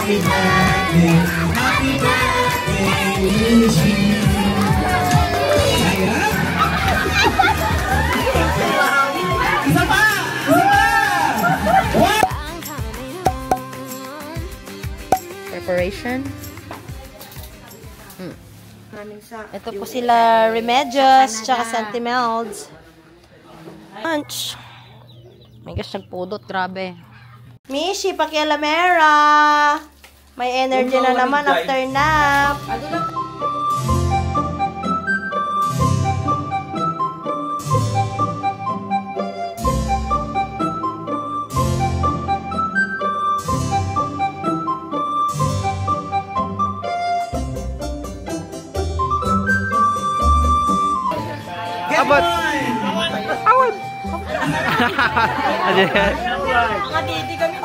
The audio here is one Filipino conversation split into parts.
Happy birthday, Michi. Ayan. Isa pa! Preparation. Ito po sila Remedios tsaka Sentimelds. Lunch. May gosh, nagpudot. Grabe. Mishi, pakialamera. May energy na naman after nap. Abot! Awad! Nakadidi kami.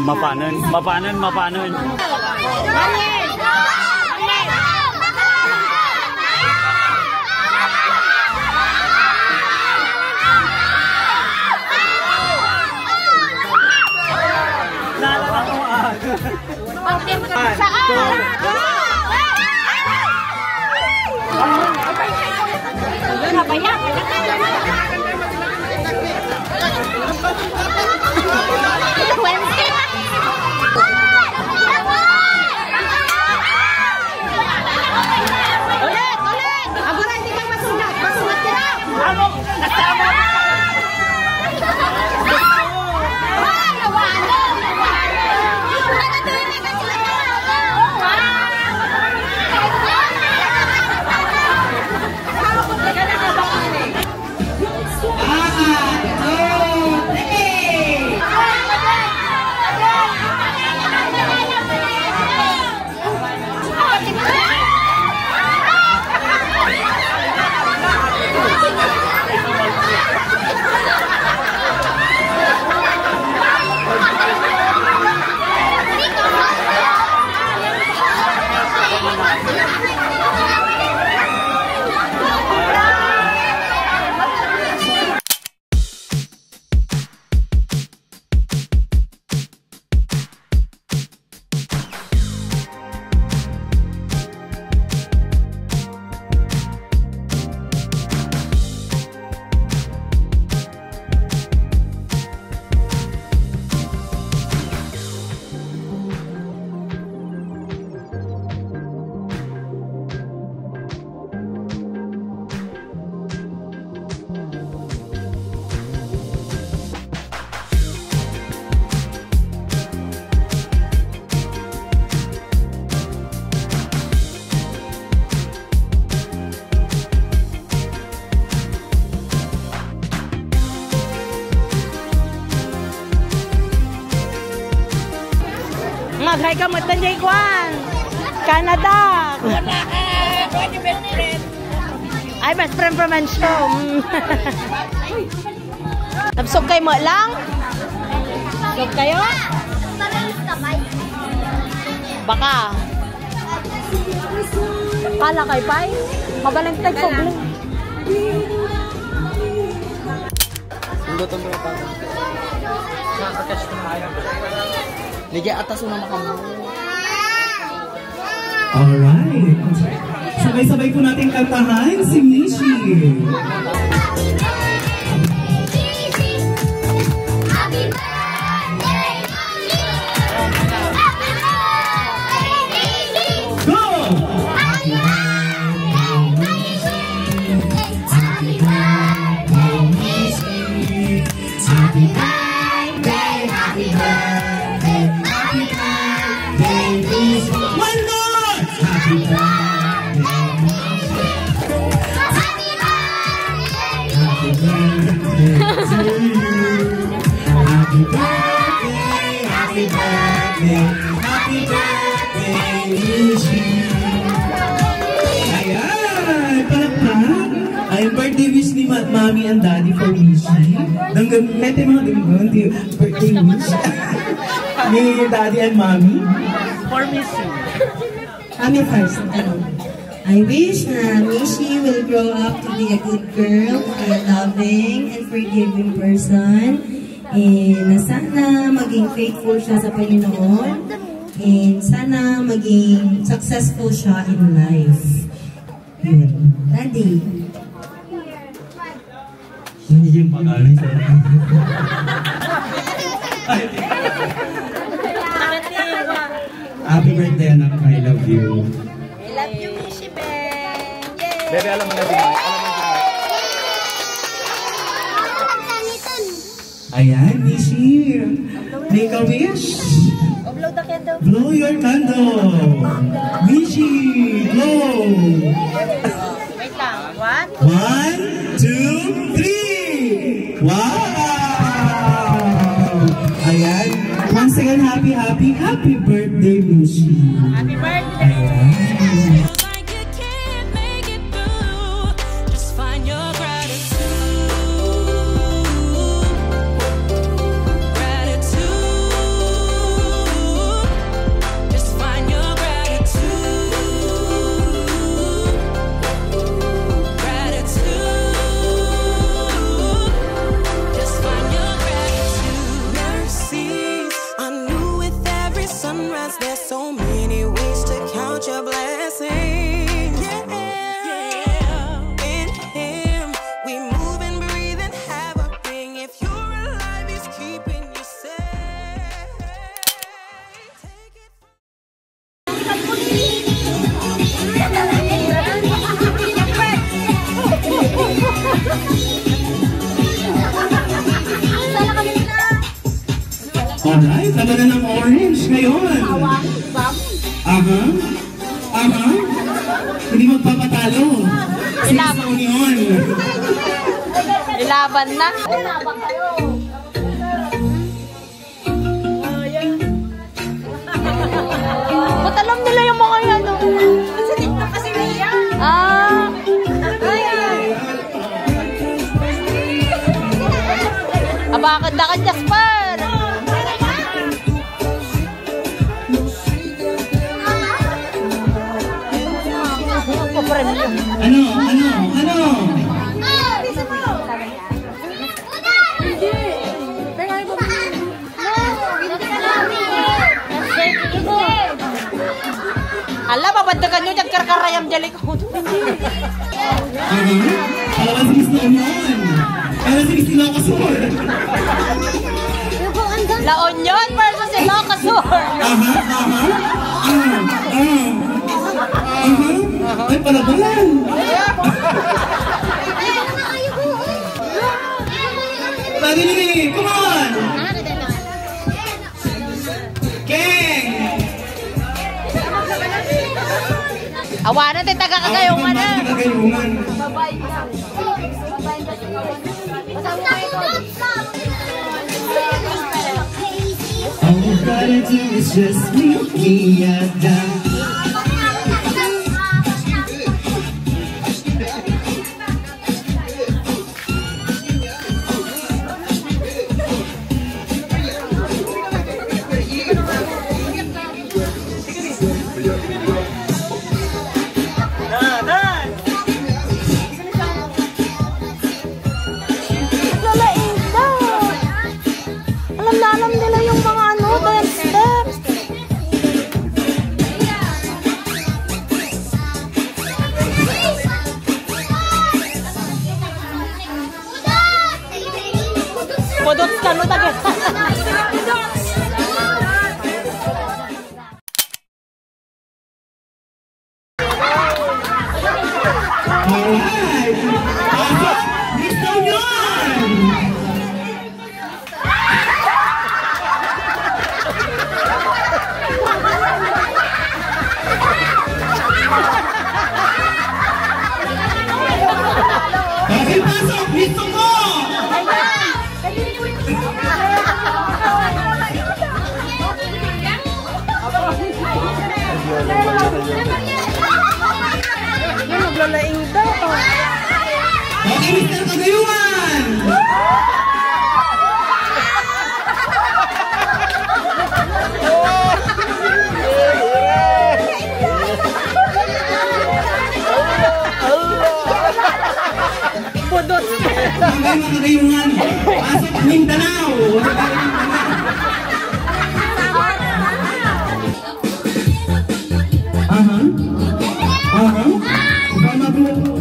Mapanon. Mag-hi ka mo tanjay Kwan. Canada. Ay, best friend from Mancho. Nabsog kayo mo lang? Nabsog kayo? Baka. Kala kay Pai? Mabalintag ko bling. Gutom mo pa. Nakakash ko na ayaw. Ligay atas mo na makamu. Alright. Sabay-sabay po natin kantahan si Mishi. Ay, birthday wish ni Mami and Daddy for Mishi. Mete mga dinggon, birthday wish. Ni Daddy and Mami. For Mishi. Mami first. I wish na Mishi will grow up to be a good girl, a loving and forgiving person. And sana maging faithful siya sa Panginoon. And sana maging successful siya in life. Yun. Daddy. Hindi yung pangalan sa Happy birthday, anak. I love you. I love you, Mishi Ben. Yay! Bebe, alam mo na din. Ayan, Mishi. Make a wish. Blow the candle. Blow your candle. Mishi, blow. Wait lang. What? 1, 2, 3. Wow! Ayan. Once again, happy birthday, Mishi. Happy birthday! Ayan. Like you can't make it through. Just find your gratitude. Gratitude. Just find your gratitude. Gratitude. Just find your gratitude. Mercies are new with every sunrise. There's so many ways to count your blessings. Yeah. In Him, we move and breathe and have our being. If you're alive, He's keeping you safe. Take it. Alright, tama na ng orange ngayon. Aha. Hindi magpapatalo. Sila sa Union. Ilaban na. Ba't alam nila yung mga yan? Kasi dito kasi niya. Ah. Abakad na ka, Jasper. Ano? Ala, babandagan nyo dyan karkarayam jalik ko. Kalaban si Miss Union. Kalaban si Miss Ilocosur. La Union versus Ilocosur. Ay, palaban. Pagini, come on. Keng. Awanan tayo taga-kagayungan na. All you gotta do is just meet me at the Podot ka no tagay. Alright! Pasok! Miss Tonyon! Okay, pasok! Miss Tonyo! Naglalaing daw. Okay, Mr. Kagayuan! Podot. Okay, mga Kagayuan! Pasok Mindanao!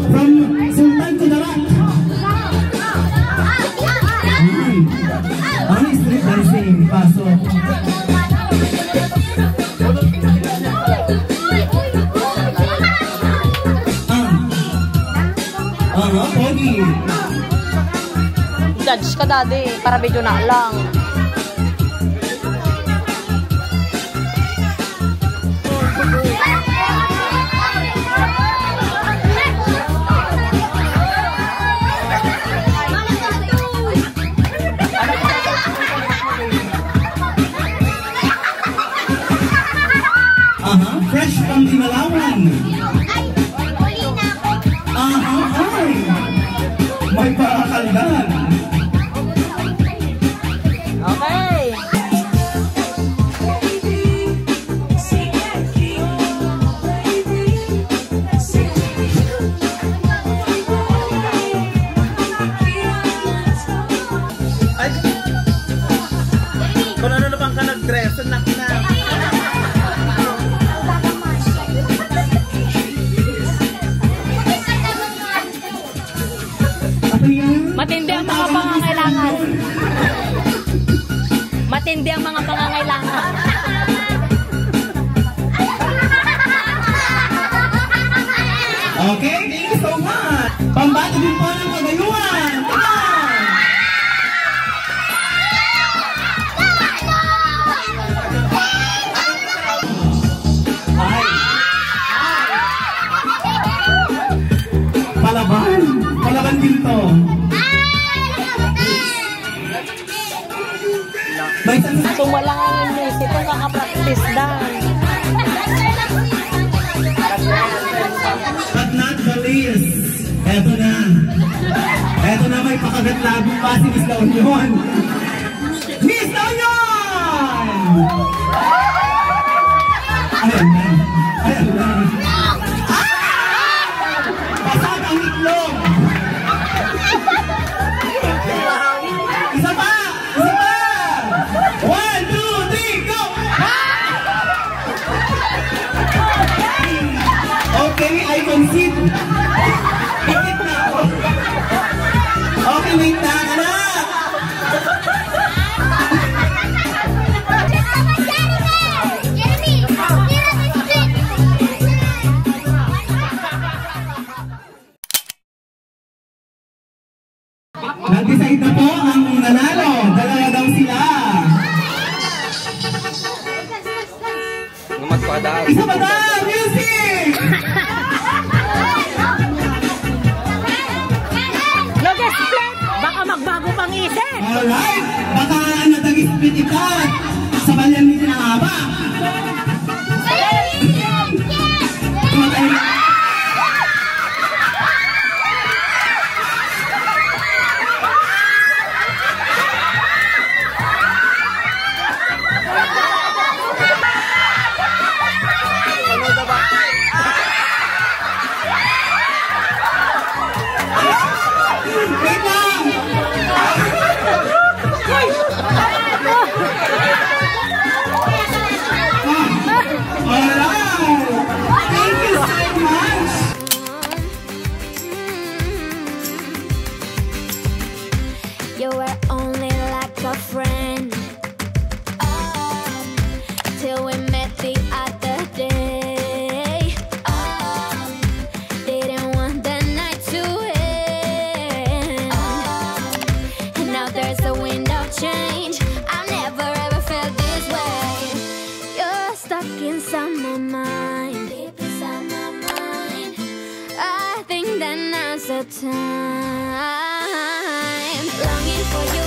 From Sultan to Darat. Street dancing, pasok. Pogi. Judge ka daddy, para video na lang. Fresh from Tinalawan. Ay! May paakaldan. Okay. Ay! Kung ano na bang ka nag-dress, anak na. Matindi ang mga pangangailangan. Matindi ang mga pangangailangan. Okay, thank you so much. Pambati din po ng Kagayuan. Palaban. Palaban din to. May Sumalangan yung music kung kakapractice dan. But not the least. Eto na. Eto na, may pakagat-labong pa si Miss La Union. Miss La Union! Ayan na. Ayan na. Pasag ang itlog. Isa pa! Isa pa! 1, 2, 3, go! Okay, I concede. Pikit na ako. Okay, wait na, anak. Nag-decide na po ang nanalo. Dalawa daw sila. Isa pa daw! Music! Logas split! Baka magbago pang isip! Alright! Baka natag-split ikat sa balyan ni Tinahaba. Wait lang! waste of time. Longing for you